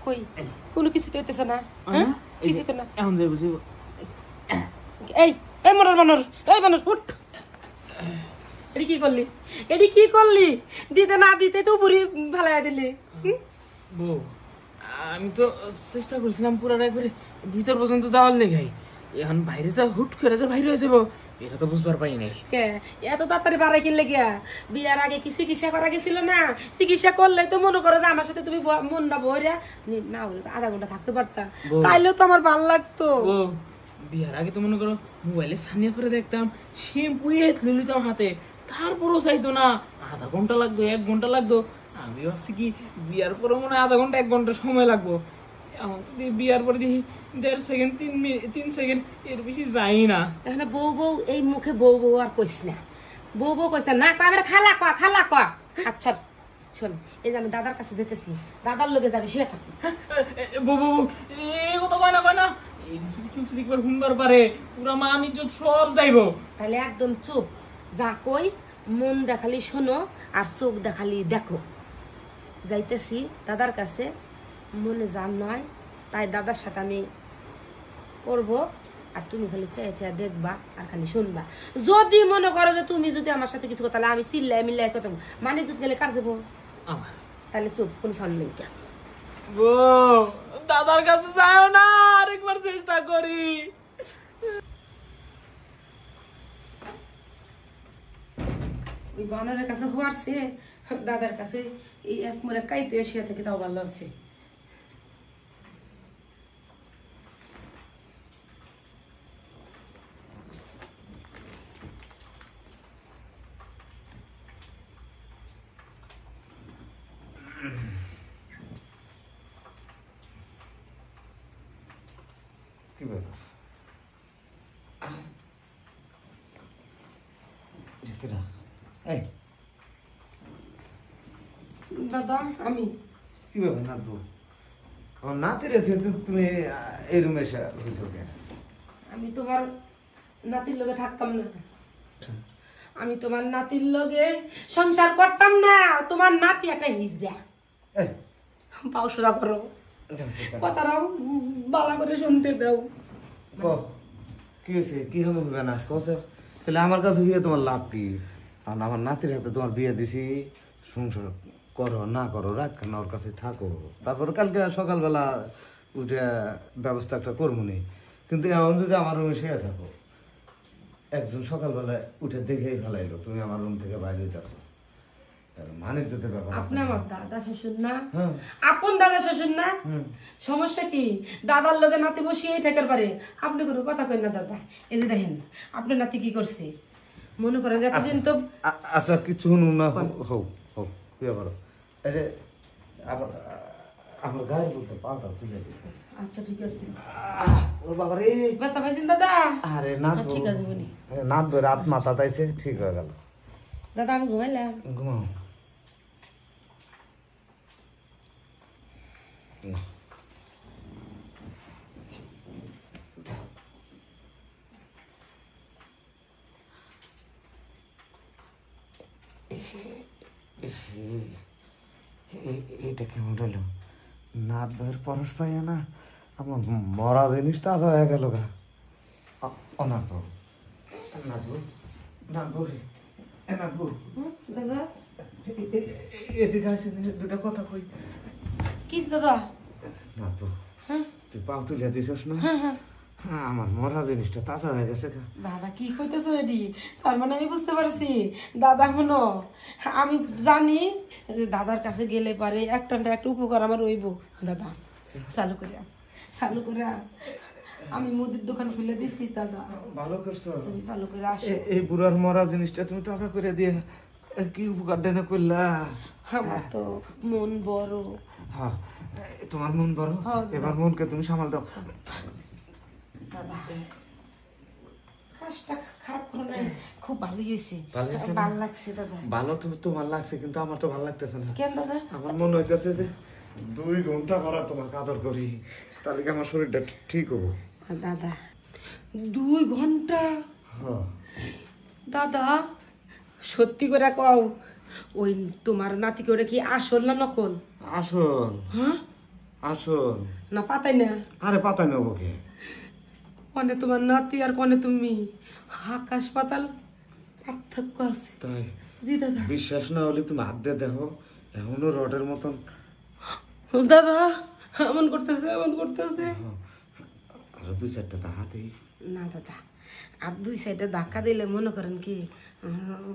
কই কোনো কিছু তো হইতেছে না হ্যাঁ কিছু তো না এখন যাই বুঝি এই এই মরার বানর এই বানর উঠ এডি কি করলি দিতে না দিতে তো বুড়ি ভালাই দিলি বউ আমি তো চেষ্টা করছিলাম পুরাটাই করে ভিতর পর্যন্ত দেওয়ার লেগাই এখন বাইরে যা হুট করে যা বাইরে হয়ে যাবো এটা তো বুঝবার পাই নাই কে এত তাড়াতাড়ি বাড়াই কিনলে গিয়া বিয়ার আগে কি চিকিৎসা করা গেছিল না চিকিৎসা করলে তো মনে করো যে আমার সাথে তুমি মনটা ভরিয়া না হলে তো আধা ঘন্টা থাকতে পারতা তাইলেও তো আমার ভালো লাগতো বিয়ার আগে তো মনে করো মোবাইলে সানিয়া করে দেখতাম শ্যাম্পু লিতাম হাতে তারপরও চাইতো না আধা ঘন্টা লাগতো 1 ঘন্টা লাগতো আমি ভাবছি কি বিয়ার পরে মনে হয় আধা ঘন্টা 1 ঘন্টা সময় লাগবো এখন বিয়ার পরে দেখি 1.5 সেকেন্ড 3 সেকেন্ড এর বেশি যাই না এখানে বউ বউ এই মুখে বউ বউ আর কইস না বউ বউ কইস না পাবে খালা কয়া আচ্ছা শোন এই যে আমি দাদার কাছে যেতেছি দাদার লোকে যাবি শুয়ে থাকবি বউ বউ এই কথা কয় না এই যদি কেউ যদি একবার হুমবার পারে পুরা মান ইজ্জত সব যাইবো তাহলে একদম চুপ যা কই মন দেখালি শোনো আর চোখ দেখালি দেখো যাইতেছি দাদার কাছে মনে জান নয় তাই দাদার সাথে আমি করবো আর তুমি খালি চেয়ে চেয়ে দেখবা আর খালি শুনবা যদি মনে করো যে তুমি যদি আমার সাথে কিছু কথা আমি চিল্লাই মিল্লাই কথা মানে যদি গেলে কার যাবো তাহলে চুপ কোন সামনে নেই দাদার কাছে যাও না আরেকবার চেষ্টা করি ওই বানরের কাছে হওয়ারছে দাদার কাছে এই এক মনে কাইতে এসিয়া থেকে তাও ভালো আছে কি ব্যাপার দাদা আমি কি ব্যাপার নাতবু আমার নাতি রেখে তুমি এই রুমে এসে হয়েছ কেন আমি তোমার নাতির লগে থাকতাম না আমি তোমার নাতির লগে সংসার করতাম না তোমার নাতি একটা হিজড়া পাও সোজা করো কথাটাও বালা করে শুনতে দাও কি হয়েছে কি হবে না কছে তাহলে আমার কাছে গিয়ে তোমার লাভ কি কারণ আমার নাতির হাতে তোমার বিয়ে দিছি সংসার করো না করো রাত খান ওর কাছে থাকো তারপর কালকে সকালবেলা উঠে ব্যবস্থা একটা করবো নি কিন্তু এমন যদি আমার রুমে শুয়ে থাকো একজন সকালবেলা উঠে দেখেই ফেলাইলো তুমি আমার রুম থেকে বাইরে হইতেছো মানে যেতে ব্যাপার আপনি আমার দাদা শ্বশুর না আপন দাদা শ্বশুর না সমস্যা কি দাদার লগে নাতি বসিয়েই থাকার পারে আপনি কোনো কথা কই না দাদা এই যে দেখেন আপনার নাতি কি করছে মনে করেন যে এতদিন তো আচ্ছা কিছু শুনুন না হোক হোক বিয়ে করো এই যে আবার আমার গায়ে বলতে পাটা তুলে দিতে আচ্ছা ঠিক আছে ওর বাবা রে ব্যথা পাইছেন দাদা আরে না ঠিক আছে বলি না রাত মাথা তাইছে ঠিক হয়ে গেল দাদা আমি ঘুমাইলাম ঘুমাও এটা কেমন হলো নাত ভাইয়ের পরশ পাইয়া না আমার মরা জিনিস তাজা হয়ে গেল গা অনাথ নাতবু নাতবু নাতবু দাদা এদিকে আসেন দুটা কথা কই কি দাদা নাতবু তুই পাও তুলে দিছিস না আমার মরা জিনিসটা তাজা হয়ে গেছে গা দাদা কি কইতেছো এডি তার মানে আমি বুঝতে পারছি দাদা হলো আমি জানি যে দাদার কাছে গেলে পারে একটা উপকার আমার হইব দাদা চালু করে আমি মুদির দোকান খুলে দিছি দাদা ভালো করছো তুমি চালু করে আসো এই বুড়ার মরা জিনিসটা তুমি তাজা করে দিয়ে কি উপকার দেনা করলা আমার তো মন বড় হ্যাঁ তোমার মন বড় এবার মনকে তুমি সামাল দাও দাদা কাজটা খারাপ করো না খুব ভালোই হয়েছে ভালো লাগছে দাদা ভালো তো তোমার লাগছে কিন্তু আমার তো ভালো লাগতেছে না কেন দাদা আমার মনে হইতেছে যে 2 ঘন্টা ভরা তোমাকে আদর করি তাহলে কি আমার শরীরটা ঠিক হবো দাদা 2 ঘন্টা দাদা সত্যি করে কও ওই তোমার নাতি করে কি আসল না নকল আসল হ্যাঁ আসো না পাতাই না আরে পাতায় নেবো কে কনে তোমার নাতি আর কনে তুমি আকাশ পাতাল পার্থক্য আছে তাই জি দাদা বিশ্বাস না হলে তুমি হাত দিয়ে দেখো এখনো রডের মতন দাদা এমন করতেছে এমন করতেছে আরো 2-4টা তা হাতেই না দাদা আর দুই সাইডে ধাক্কা দিলে মনে করেন কি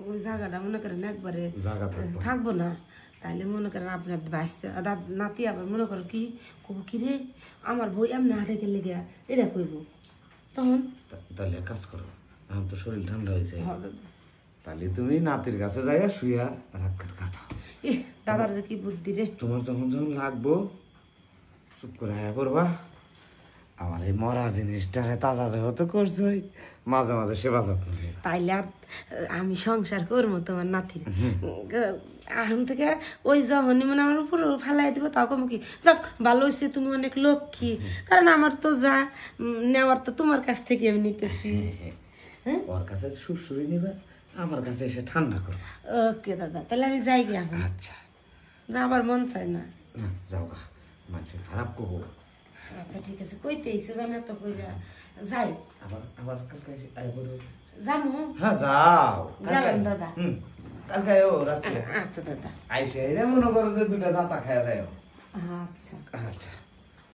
ওই জায়গাটা মনে করেন একবারে জায়গা থাকবে। থাকবো না তাইলে মনে করেন আপনার বাঁচতে নাতি আবার মনে করেন কি কব কি রে আমার বই এমনি হাঁটে গেলে গিয়া এটা কইব তখন তাহলে এক কাজ করো আমার তো শরীর ঠান্ডা হয়েছে হ্যাঁ দাদা তাহলে তুমি নাতির কাছে যাইয়া শুইয়া রাত কাটাও এ দাদার যে কি বুদ্ধি রে তোমার যখন যখন লাগবো চুপ করে আয়া করবা আমার এই মরা জিনিসটারে তাজা দেহ তো করছোই মাঝে মাঝে সেবা যত্ন নিবা। তাইলে আর আমি সংসার করবো তোমার নাতির এখন থেকে ওই যখনই মানে আমার উপর ফেলাই দিব তাও কম কি যাক ভালো হয়েছে তুমি অনেক লক্ষ্মী কারণ আমার তো যা নেওয়ার তো তোমার কাছ থেকে আমি নিতেছি হ্যাঁ ওর কাছে সুরসুরি নিবা আমার কাছে এসে ঠান্ডা করবা ওকে দাদা তাহলে আমি যাই গিয়া এখন আচ্ছা যা আমার মন চায় না না যাও গা মানুষের খারাপ করবো আচ্ছা ঠিক আছে কইতে এসে জানা তো কইরা যাই আবার আবার কালকে এসে আয় বলো যামু হ্যাঁ যাও গেলাম দাদা কালকে আয়ো রাত্রে আচ্ছা দাদা আইসে এরে মনে করো যে 2টা জাতা খায়া যায় আচ্ছা আচ্ছা